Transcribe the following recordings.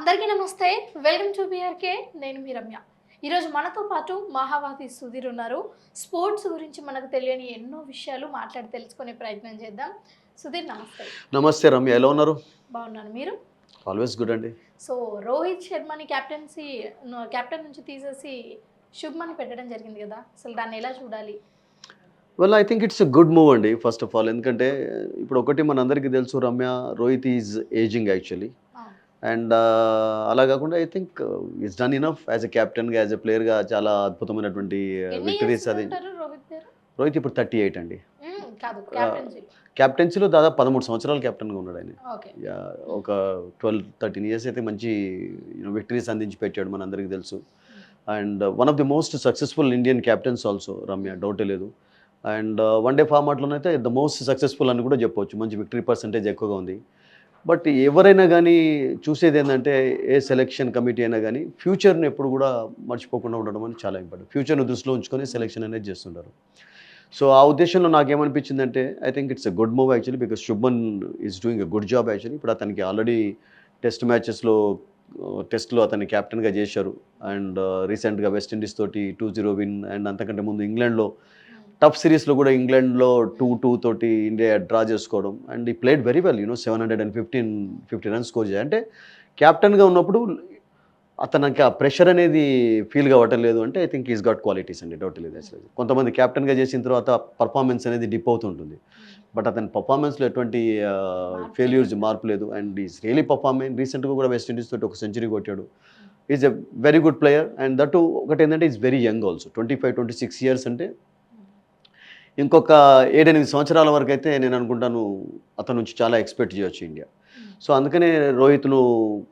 అందరికీ నమస్తే. Welcome to BRK. నేను మీ రమ్య. ఈరోజు మనతో పాటు మహావాది సుధీర్ ఉన్నారు. స్పోర్ట్స్ గురించి మనకు తెలియని ఎన్నో విషయాలు మాట్లాడి తెలుసుకునే ప్రయత్నం చేద్దాం. సుధీర్ నమస్తే. నమస్తే రమ్య, ఎలా ఉన్నారు? బాగున్నాను, మీరు? ఆల్వేస్ గుడ్ అండి. సో రోహిత్ శర్మని కెప్టెన్ నుంచి తీసేసి శుభ్మని పెట్టడం జరిగింది కదా, అసలు దాన్ని ఎలా చూడాలి? I think it's a good move అండి. ఫస్ట్ ఆఫ్ ఆల్ ఎందుకంటే ఇప్పుడు ఒకటి మనందరికీ తెలుసు Ramya, Rohit is ageing actually. And అలా కాకుండా I think is done enough as a క్యాప్టెన్గా, యాజ్ ఎ ప్లేయర్గా చాలా అద్భుతమైనటువంటి విక్టరీస్. అది రోహిత్ ఇప్పుడు 38 అండి. క్యాప్టెన్సీలో దాదాపు 13 సంవత్సరాలు క్యాప్టెన్గా ఉన్నాడు ఆయన. ఒక 12-13 ఇయర్స్ అయితే మంచి విక్టరీస్ అందించి పెట్టాడు, మనందరికీ తెలుసు. And one of the most successful Indian captains also Ramya, డౌటే లేదు. అండ్ వన్ డే ఫార్మాట్లోనైతే ద మోస్ట్ సక్సెస్ఫుల్ అని కూడా చెప్పవచ్చు. మంచి విక్టరీ పర్సంటేజ్ ఎక్కువగా ఉంది. బట్ ఎవరైనా కానీ చూసేది ఏంటంటే, ఏ సెలెక్షన్ కమిటీ అయినా కానీ ఫ్యూచర్ని ఎప్పుడు కూడా మర్చిపోకుండా ఉండడం అని చాలా ఇంపార్టెంట్. ఫ్యూచర్ను దృష్టిలో ఉంచుకొని సెలెక్షన్ అనేది చేస్తుంటారు. సో ఆ ఉద్దేశంలో నాకేమనిపించిందంటే, I think it's a good move actually, because Shubman is doing a good job actually. ఇప్పుడు అతనికి ఆల్రెడీ టెస్ట్లో అతన్ని క్యాప్టెన్గా చేశారు. అండ్ రీసెంట్గా వెస్టిండీస్ తోటి 2-0 విన్. అండ్ అంతకంటే ముందు ఇంగ్లాండ్లో టఫ్ సిరీస్లో కూడా ఇంగ్లాండ్లో 2-2 తోటి ఇండియా డ్రా చేసుకోవడం. అండ్ ఈ played very well, 750 runs score చేయాలి. అంటే క్యాప్టెన్గా ఉన్నప్పుడు అతనికి ఆ ప్రెషర్ అనేది ఫీల్ కావటం లేదు అంటే I think is got qualities అండి, డౌట్ లేదు అసలు. కొంతమంది క్యాప్టెన్గా చేసిన తర్వాత పర్ఫార్మెన్స్ అనేది డిప్ అవుతుంటుంది. బట్ అతని పర్ఫార్మెన్స్లో ఎటువంటి ఫెయిల్యూర్స్, మార్పు లేదు. And is really performing. రీసెంట్గా కూడా వెస్టిండీస్ తోటి ఒక సెంచరీ కొట్టాడు. Is a very good player. And that ఒకటి ఏంటంటే is very young also. 25-26 years అంటే ఇంకొక 7-8 సంవత్సరాల వరకు అయితే నేను అనుకుంటాను అతని నుంచి చాలా ఎక్స్పెక్ట్ చేయొచ్చు ఇండియా. సో అందుకనే రోహిత్ను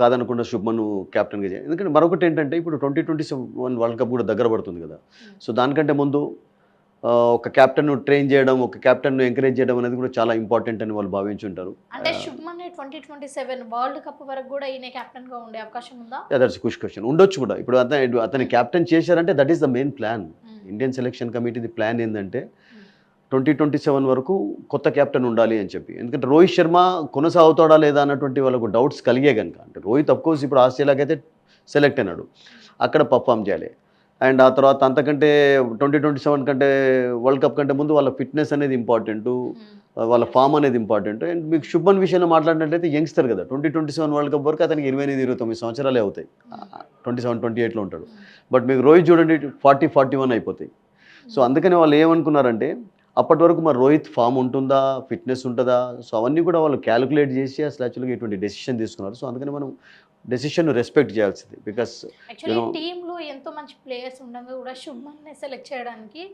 కాదనకుండా శుభ్మను క్యాప్టెన్గా చేయాలి. ఎందుకంటే మరొకటి ఏంటంటే, ఇప్పుడు 2027 వరల్డ్ కప్ కూడా దగ్గర పడుతుంది కదా. సో దానికంటే ముందు ఒక క్యాప్టెన్ను ట్రైన్ చేయడం, ఒక క్యాప్టెన్ను ఎంకరేజ్ చేయడం అనేది కూడా చాలా ఇంపార్టెంట్ అని వాళ్ళు భావించుంటారు. అంటే శుభ్మన్ 2027 వరల్డ్ కప్ వరకు కూడా ఈయన కెప్టెన్గా ఉండే అవకాశం ఉందా? That's question. ఉండొచ్చు కూడా. ఇప్పుడు అతని క్యాప్టెన్ చేశారంటే that is the main plan. Indian selection కమిటీది ప్లాన్ ఏంటంటే 2027 వరకు కొత్త క్యాప్టెన్ ఉండాలి అని చెప్పి. ఎందుకంటే రోహిత్ శర్మ కొనసాగుతాడా లేదా అన్నటువంటి వాళ్ళకు డౌట్స్ కలిగే కనుక. అంటే రోహిత్ అఫ్కోర్స్ ఇప్పుడు ఆస్ట్రేలియాకి అయితే సెలెక్ట్ అయినాడు, అక్కడ పర్ఫామ్ చేయాలి. అండ్ ఆ తర్వాత అంతకంటే 2027 కంటే వరల్డ్ కప్ కంటే ముందు వాళ్ళ ఫిట్నెస్ అనేది ఇంపార్టెంటు, వాళ్ళ ఫామ్ అనేది ఇంపార్టెంట్. అండ్ మీకు శుభ్మన్ విషయంలో మాట్లాడినట్లయితే యంగ్స్టర్ కదా, 2027 వరల్డ్ కప్ వరకు అతనికి 28-29 సంవత్సరాలే అవుతాయి. 27-28లో ఉంటాడు. బట్ మీకు రోహిత్ చూడండి 40-41 అయిపోతాయి. సో అందుకని వాళ్ళు ఏమనుకున్నారంటే, అప్పటి వరకు మరి రోహిత్ ఫామ్ ఉంటుందా, ఫిట్నెస్ ఉంటుందా, సో అవన్నీ కూడా వాళ్ళు క్యాలిక్యులేట్ చేసి అసలు యాక్చువల్గా ఇటువంటి డెసిషన్ తీసుకున్నారు. సో అందుకని మనం డెసిషన్ రెస్పెక్ట్ చేయాల్సింది. బికాస్ టీంలో ఎంతో మంచి ప్లేయర్స్ ఉండగా కూడా శుభ్మన్ని సెలెక్ట్ చేయడానికి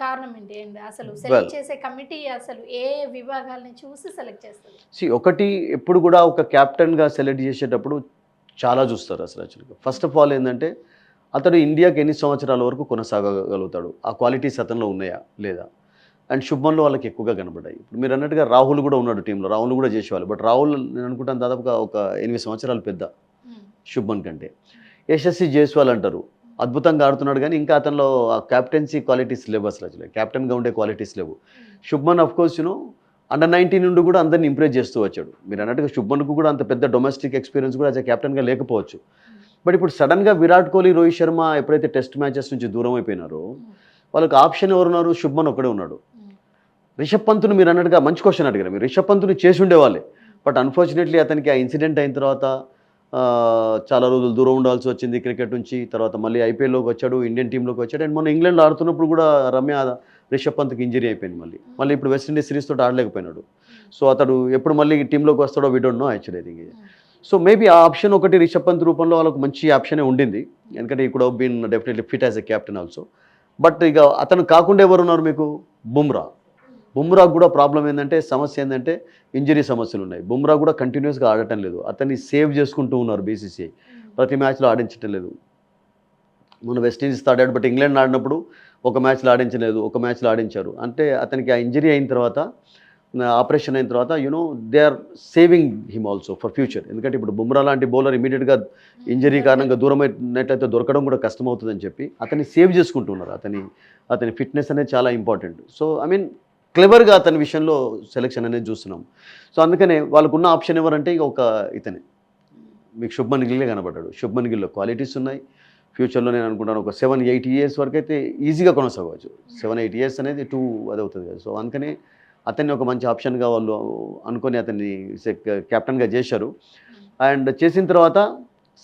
కారణం ఏంటి? అసలు సెలెక్ట్ చేసే కమిటీ అసలు ఏ విభాగాలని చూసి సెలెక్ట్ చేస్తుంది? ఒకటి, ఎప్పుడు కూడా ఒక క్యాప్టెన్గా సెలెక్ట్ చేసేటప్పుడు చాలా చూస్తారు అసలు యాక్చువల్గా. ఫస్ట్ ఆఫ్ ఆల్ ఏంటంటే, అతడు ఇండియాకి ఎన్ని సంవత్సరాల వరకు కొనసాగలుగుతాడు, ఆ క్వాలిటీస్ అతనిలో ఉన్నాయా లేదా. అండ్ శుభ్మన్లో వాళ్ళకి ఎక్కువగా కనబడ్డాయి. ఇప్పుడు మీరు అన్నట్టుగా రాహుల్ కూడా ఉన్నాడు టీంలో, రాహుల్ కూడా చేసేవాళ్ళు. బట్ రాహుల్ నేను అనుకుంటాను దాదాపుగా ఒక 8 సంవత్సరాలు పెద్ద శుభ్మన్ కంటే. యశస్వి జైస్వాల్ అంటారు, అద్భుతంగా ఆడుతున్నాడు కానీ ఇంకా అతనిలో ఆ క్యాప్టెన్సీ క్వాలిటీస్ లేవు అసలు. క్యాప్టెన్గా ఉండే క్వాలిటీస్ లేవు. శుభ్మన్ అఫ్కోర్స్ అండర్-19 నుండి కూడా అందరిని ఇంప్రెస్ చేస్తూ వచ్చాడు. మీరు అన్నట్టుగా శుభ్మన్కు కూడా అంత పెద్ద డొమెస్టిక్ ఎక్స్పీరియన్స్ కూడా యాజ్ ఎ క్యాప్టెన్గా లేకపోవచ్చు. బట్ ఇప్పుడు సడన్గా విరాట్ కోహ్లీ, రోహిత్ శర్మ ఎప్పుడైతే టెస్ట్ మ్యాచెస్ నుంచి దూరం అయిపోయినారో వాళ్ళకి ఆప్షన్ ఎవరున్నారు? శుభ్మన్ ఒక్కడే ఉన్నాడు. రిషబ్ పంత్ను మీరు అన్నట్టుగా మంచి క్వశ్చన్ అడిగారు. మీరు రిషబ్ పంత్ను చేసి ఉండేవాళ్ళే. బట్ అన్ఫార్చునేట్లీ అతనికి ఆ ఇన్సిడెంట్ అయిన తర్వాత చాలా రోజులు దూరం ఉండాల్సి వచ్చింది క్రికెట్ నుంచి. తర్వాత మళ్ళీ ఐపీఎల్లోకి వచ్చాడు, ఇండియన్ టీంలోకి వచ్చాడు. అండ్ మొన్న ఇంగ్లాండ్లో ఆడుతున్నప్పుడు కూడా రమ్య రిషబ్ పంత్కి ఇంజరీ అయిపోయింది. మళ్ళీ ఇప్పుడు వెస్టిండీస్ సిరీస్ తోటి ఆడలేకపోయినాడు. సో అతడు ఎప్పుడు మళ్ళీ టీంలోకి వస్తాడో we don't know actually thing. So maybe ఆ ఆప్షన్ ఒకటి రిషబ్ పంత్ రూపంలో వాళ్ళకు మంచి ఆప్షనే ఉండింది. ఎందుకంటే he could have been definitely fit as a captain also. But ఇక అతను కాకుండా ఎవరున్నారు మీకు? బుమ్రాకు కూడా ప్రాబ్లం ఏంటంటే, సమస్య ఏంటంటే ఇంజరీ సమస్యలు ఉన్నాయి. బుమ్రా కూడా కంటిన్యూస్గా ఆడటం లేదు. అతన్ని సేవ్ చేసుకుంటూ ఉన్నారు బీసీసీఐ, ప్రతి మ్యాచ్లో ఆడించటం లేదు. మొన్న వెస్టిండీస్తో ఆడాడు, బట్ ఇంగ్లాండ్ ఆడినప్పుడు ఒక మ్యాచ్లో ఆడించలేదు, ఒక మ్యాచ్లో ఆడించారు. అంటే అతనికి ఆ ఇంజరీ అయిన తర్వాత, ఆపరేషన్ అయిన తర్వాత they are saving him also for future. ఎందుకంటే ఇప్పుడు బుమ్రా లాంటి బౌలర్ ఇమీడియట్గా ఇంజరీ కారణంగా దూరం అయినట్లయితే దొరకడం కూడా కష్టమవుతుందని చెప్పి అతన్ని సేవ్ చేసుకుంటున్నారు. అతని ఫిట్నెస్ అనేది చాలా ఇంపార్టెంట్. సో ఐ మీన్ క్లెవర్గా అతని విషయంలో సెలెక్షన్ అనేది చూస్తున్నాం. సో అందుకనే వాళ్ళకున్న ఆప్షన్ ఎవరంటే ఇక ఇతనే మీకు శుభ్మన్ గిల్లే కనబడ్డాడు. శుభ్మన్ గిల్లో క్వాలిటీస్ ఉన్నాయి. ఫ్యూచర్లో నేను అనుకుంటాను ఒక 7-8 ఇయర్స్ వరకు అయితే ఈజీగా కొనసాగవచ్చు. 7-8 ఇయర్స్ అనేది అది అవుతుంది కదా. సో అందుకని అతన్ని ఒక మంచి ఆప్షన్గా వాళ్ళు అనుకొని అతన్ని కెప్టెన్గా చేశారు. అండ్ చేసిన తర్వాత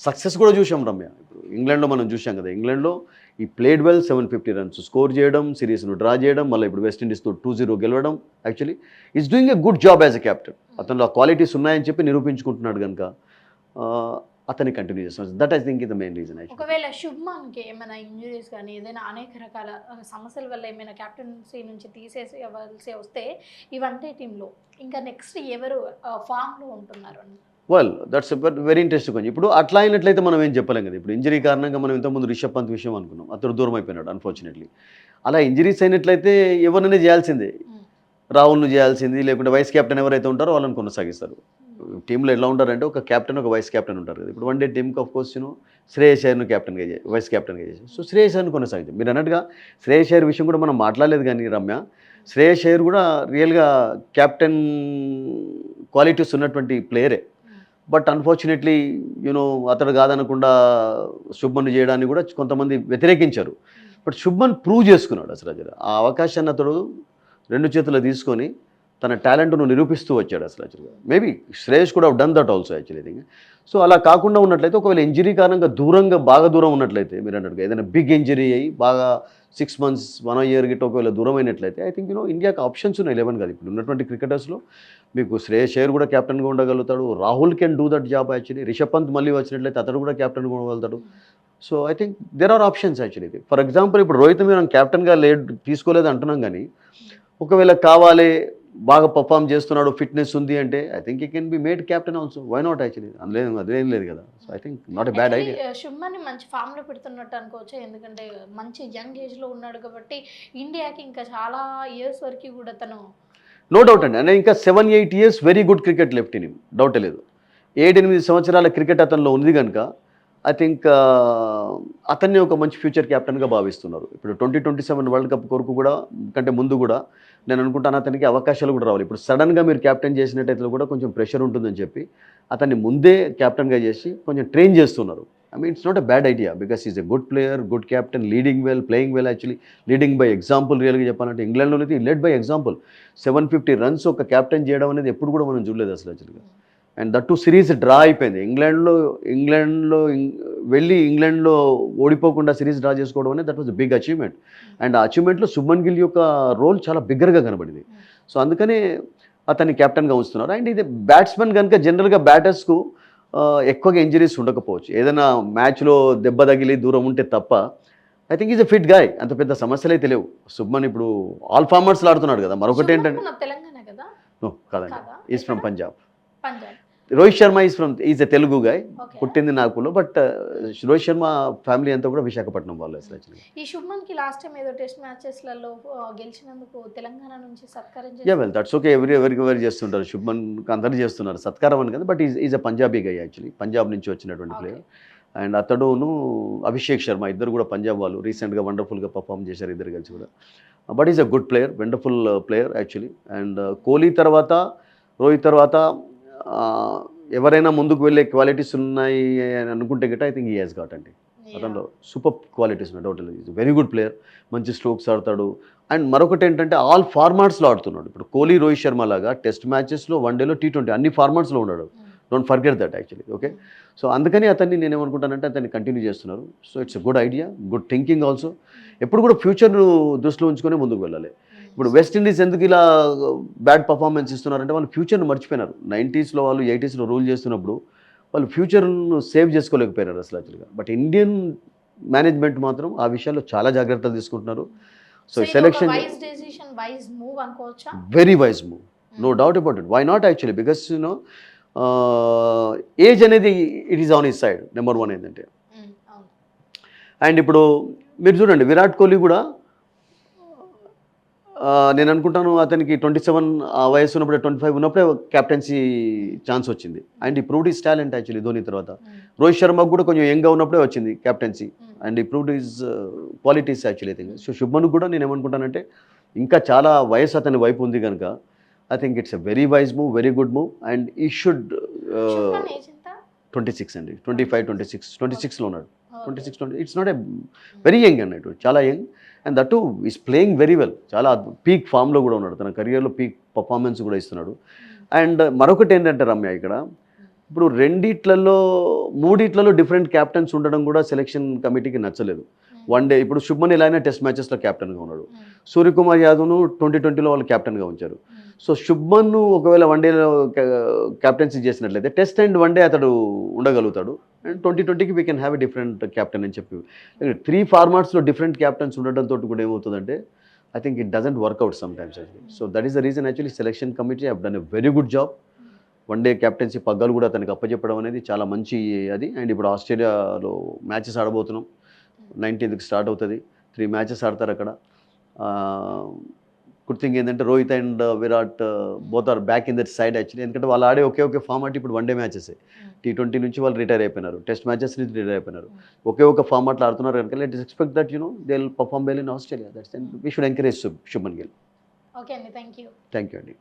సక్సెస్ కూడా చూసాం రమ్య. ఇప్పుడు ఇంగ్లాండ్లో మనం చూసాం కదా, ఇంగ్లాండ్లో ఈ ప్లేడ్ వెల్ 750 రన్స్ స్కోర్ చేయడం, సిరీస్ను డ్రా చేయడం, మళ్ళీ ఇప్పుడు వెస్టిండీస్తో 2-0 గెలవడం. Actually is doing a good job as a captain. అతనిలో ఆ క్వాలిటీస్ ఉన్నాయని చెప్పి నిరూపించుకుంటున్నాడు కనుక అతన్ని కంటిన్యూ చేస్తున్నాడు. దట్ ఐ థింక్ ఇది ద మెయిన్ రీజన్. ఒకవేళ శుభ్మన్కి ఏమైనా ఇంజురీస్ కానీ ఏదైనా అనేక రకాల సమస్యల వల్ల ఏమైనా కెప్టెన్సీ నుంచి తీసేసి వస్తే ఈ వన్డే టీంలో ఇంకా నెక్స్ట్ ఎవరు ఫామ్లో ఉంటున్నారు అని? వెల్ దట్స్ వెరీ ఇంట్రెస్టింగ్ కొంచెం. ఇప్పుడు అట్లా అయినట్లయితే మనం ఏం చెప్పలేం కదా. ఇప్పుడు ఇంజరీ కారణంగా మనం ఇంతకుముందు రిషబ్ పంత్ విషయం అనుకున్నాం, అతడు దూరం అయిపోయినాడు అన్ఫార్చునేట్లీ. అలా ఇంజరీస్ అయినట్లయితే ఎవరినైనా చేయాల్సిందే, రాహుల్ను చేయాల్సింది, లేకుంటే వైస్ కెప్టెన్ ఎవరైతే ఉంటారో వాళ్ళని కొనసాగిస్తారు. టీంలో ఎలా ఉంటారంటే ఒక కెప్టెన్ ఒక వైస్ కెప్టెన్ ఉంటారు కదా. ఇప్పుడు వన్డే టీంకి ఆఫ్ కోర్స్ శ్రేయస్ అయ్యర్ను కెప్టెన్గా వైస్ కెప్టెన్గా చేశారు. సో శ్రేయస్ అయ్యర్ను కొనసాగించారు. మీరు అన్నట్టుగా శ్రేయస్ అయ్యర్ విషయం కూడా మనం మాట్లాడలేదు కానీ రమ్య, శ్రేయస్ అయ్యర్ కూడా రియల్గా కెప్టెన్ క్వాలిటీస్ ఉన్నటువంటి ప్లేయరే. బట్ అన్ఫార్చునేట్లీ అతడు కాదనకుండా శుభ్మన్ చేయడాన్ని కూడా కొంతమంది వ్యతిరేకించారు. బట్ శుభ్మన్ ప్రూవ్ చేసుకున్నాడు అసలు. ఆ అవకాశాన్ని అతడు 2 చేతులు తీసుకొని తన టాలెంట్ను నిరూపిస్తూ వచ్చాడు అసలు. యాక్చువల్గా మేబీ శ్రేయస్ కూడా done that also actually thing. So అలా కాకుండా ఉన్నట్లయితే ఒకవేళ ఇంజరీ కారణంగా బాగా దూరం ఉన్నట్లయితే, మీరు అన్నట్టుగా ఏదైనా బిగ్ ఇంజరీ అయ్యి బాగా 6 months 1 year గిట్ట ఒకవేళ దూరం అయినట్లయితే ఐ థింక్ ఇండియాకి ఆప్షన్స్ ఉన్నాయి 11 కాదు. ఇప్పుడు ఉన్నటువంటి క్రికెటర్స్లో మీకు శ్రేయస్ అయ్యర్ కూడా కెప్టెన్గా ఉండగలుగుతాడు, Rahul can do that job actually. Rishabh Pant మళ్ళీ వచ్చినట్లయితే అతడు కూడా కెప్టెన్గా ఉండగలుగుతాడు. So I think there are options actually. For example ఇప్పుడు రోహిత్ మనం కెప్టెన్గా తీసుకోలేదు అంటున్నాం కానీ ఒకవేళ కావాలి బాగా పర్ఫామ్ చేస్తున్నాడు, ఫిట్నెస్ ఉంది అంటే I think he can be made captain also. Why not actually, అందులో అదేం లేదు కదా. So I think not a bad idea. శుభ్మన్ని మంచి ఫామ్లో పెడుతున్నట్టు అనుకోవచ్చు, ఎందుకంటే మంచి యంగ్ ఏజ్లో ఉన్నాడు కాబట్టి ఇండియాకి ఇంకా చాలా ఇయర్స్ వరకు కూడా తను నో డౌట్ అండి. అంటే ఇంకా 7-8 years very good cricket left in him, డౌటే లేదు. 7-8 సంవత్సరాల క్రికెట్ అతనిలో ఉంది కనుక ఐ థింక్ అతన్ని ఒక మంచి ఫ్యూచర్ క్యాప్టెన్గా భావిస్తున్నారు. ఇప్పుడు 2027 వరల్డ్ కప్ కొరకు కూడా కంటే ముందు కూడా నేను అనుకుంటాను అతనికి అవకాశాలు కూడా రావాలి. ఇప్పుడు సడన్గా మీరు క్యాప్టెన్ చేసినట్టయితే కూడా కొంచెం ప్రెషర్ ఉంటుందని చెప్పి అతన్ని ముందే క్యాప్టెన్గా చేసి కొంచెం ట్రైన్ చేస్తున్నారు. I mean, it's not a bad idea because he's a good player, good captain, leading well, playing well actually, leading by example. రియల్గా చెప్పాలంటే ఇంగ్లాండ్లో అయితే లెడ్ బై ఎగ్జాంపుల్. 750 runs ఒక క్యాప్టెన్ చేయడం అనేది ఎప్పుడు కూడా మనం చూడలేదు అసలు యాక్చువల్గా. And that too series draw అయిపోయింది. ఇంగ్లాండ్లో వెళ్ళి ఇంగ్లాండ్లో ఓడిపోకుండా సిరీస్ డ్రా చేసుకోవడం అనేది that was big achievement. And ఆ అచీవ్మెంట్లో శుభ్మన్ గిల్ యొక్క రోల్ చాలా బిగ్గర్గా కనబడింది. సో అందుకనే అతన్ని క్యాప్టెన్గా ఉంచుతున్నారు. అండ్ ఇది బ్యాట్స్మెన్ కనుక జనరల్గా బ్యాటర్స్కు ఎక్కువగా ఇంజరీస్ ఉండకపోవచ్చు, ఏదైనా మ్యాచ్లో దెబ్బ తగిలి దూరం ఉంటే తప్ప I think is a fit guy. అంత పెద్ద సమస్యలు అయితే లేవు. శుభ్మన్ ఇప్పుడు ఆల్ ఫార్మర్స్లో ఆడుతున్నాడు కదా. మరొకటి ఏంటంటే తెలంగాణ కదా, కాదండి, is from Punjab. Punjab. Rohit Sharma is a Telugu guy, పుట్టింది నాగ్పూర్లో. బట్ రోహిత్ శర్మ ఫ్యామిలీ అంతా కూడా విశాఖపట్నం వాళ్ళు అసలు. ఈ శుభ్మన్కి లాస్ట్ టైం ఏదో టెస్ట్ మ్యాచెస్లలో గెలిచినందుకు తెలంగాణ నుంచి సత్కారం యా వెల్ దట్స్ ఓకే. ఎవరికి చేస్తుంటారు. శుభ్మన్ అందరూ చేస్తున్నారు సత్కారం అని కదా. But is a Punjabi guy actually, Punjab నుంచి వచ్చినటువంటి ప్లేయర్. అండ్ అతడును అభిషేక్ శర్మ ఇద్దరు కూడా పంజాబ్ వాళ్ళు. రీసెంట్గా వండర్ఫుల్గా పర్ఫామ్ చేశారు ఇద్దరు కలిసి కూడా. But is a good player, wonderful player actually. And Kohli తర్వాత రోహిత్ తర్వాత ఎవరైనా ముందుకు వెళ్ళే క్వాలిటీస్ ఉన్నాయి అని అనుకుంటే గట్రా I think he has got అండి. అతనిలో సూపర్ క్వాలిటీస్ ఉన్నాయి, డౌట్ లేదు. ఈజ్ వెరీ గుడ్ ప్లేయర్, మంచి స్ట్రోక్స్ ఆడతాడు. అండ్ మరొకటి ఏంటంటే ఆల్ ఫార్మాట్స్లో ఆడుతున్నాడు. ఇప్పుడు కోహ్లీ రోహిత్ శర్మ లాగా టెస్ట్ మ్యాచెస్లో, వన్డేలో, T20 అన్ని ఫార్మాట్స్లో ఉన్నాడు. Don't forget that actually. Okay, so అందుకని అతన్ని నేనేమనుకుంటానంటే అతన్ని కంటిన్యూ చేస్తున్నారు. So it's a good idea, good thinking also. ఎప్పుడు కూడా ఫ్యూచర్ను దృష్టిలో ఉంచుకొని ముందుకు వెళ్ళాలి. ఇప్పుడు వెస్టిండీస్ ఎందుకు ఇలా బ్యాడ్ పర్ఫార్మెన్స్ ఇస్తున్నారంటే వాళ్ళు ఫ్యూచర్ను మర్చిపోయినారు. 90s వాళ్ళు 80s రూల్ చేస్తున్నప్పుడు వాళ్ళు ఫ్యూచర్ను సేవ్ చేసుకోలేకపోయినారు అసలు యాక్చువల్గా. బట్ ఇండియన్ మేనేజ్మెంట్ మాత్రం ఆ విషయాల్లో చాలా జాగ్రత్తలు తీసుకుంటున్నారు. So selection very wise move, no doubt about it. Why not actually, because age అనేది it is on his side. Number 1 ఏంటంటే, అండ్ ఇప్పుడు మీరు చూడండి విరాట్ కోహ్లీ కూడా నేను అనుకుంటాను అతనికి 27 వయసు ఉన్నప్పుడే 25 ఉన్నప్పుడే క్యాప్టెన్సీ ఛాన్స్ వచ్చింది. అండ్ ఈ proved is talent actually Dhoni తర్వాత. రోహిత్ శర్మకు కూడా కొంచెం యంగ్గా ఉన్నప్పుడే వచ్చింది క్యాప్టెన్సీ. అండ్ ఈ proved is qualities actually thing. So Shubman కూడా నేను ఏమనుకుంటానంటే ఇంకా చాలా వయసు అతని వైపు ఉంది కనుక I think it's a very wise move, very good move. And ఈ షుడ్ 26 అండి, 26లో ఉన్నాడు. 26 it's not a very young అన్నట్టు, చాలా young. And that is playing very well, చాలా పీక్ ఫామ్లో కూడా ఉన్నాడు, తన కెరియర్లో పీక్ పర్ఫార్మెన్స్ కూడా ఇస్తున్నాడు. అండ్ మరొకటి ఏంటంటే రమ్య, ఇక్కడ ఇప్పుడు మూడిట్లలో డిఫరెంట్ క్యాప్టెన్స్ ఉండడం కూడా సెలెక్షన్ కమిటీకి నచ్చలేదు. వన్ డే ఇప్పుడు శుభ్మన్ ఇలా అయినా టెస్ట్ మ్యాచెస్లో క్యాప్టెన్గా ఉన్నాడు, సూర్యకుమార్ యాదవ్ను 2020లో వాళ్ళు క్యాప్టెన్గా ఉంచారు. సో శుభ్మన్ ఒకవేళ వన్డేలో క్యాప్టెన్సీ చేసినట్లయితే టెస్ట్ అండ్ వన్డే అతడు ఉండగలుగుతాడు. అండ్ 2020కి we can have a different captain అని చెప్పి 3 ఫార్మాట్స్లో డిఫరెంట్ క్యాప్టెన్స్ ఉండడంతో కూడా ఏమవుతుందంటే I think it doesn't work out some times actually. So that is the reason actually selection committee have done a very good job. One day captaincy పగ్గాలు కూడా అతనికి అప్పచెప్పడం అనేది చాలా మంచి అది. అండ్ ఇప్పుడు ఆస్ట్రేలియాలో మ్యాచెస్ ఆడబోతున్నాం, 19th స్టార్ట్ అవుతుంది, 3 మ్యాచెస్ ఆడతారు అక్కడ. గుడ్ థింగ్ ఏంటంటే Rohit and Virat both are back in that side actually. ఎందుకంటే వాళ్ళు ఆడే ఒకే ఫార్మాట్ ఇప్పుడు వన్డే మ్యాచెస్. T20 నుంచి వాళ్ళు రిటైర్ అయిపోయినారు, టెస్ట్ మ్యాచెస్ నుంచి రిటైర్ అయిపోయినారు, ఒక ఫార్మాట్లో ఆడుతున్నారు కనుక let is expect that they will perform well in Australia. That's we should encourage Shubman Gill. Okay అండి, థ్యాంక్ యూ. థ్యాంక్ యూ అండి.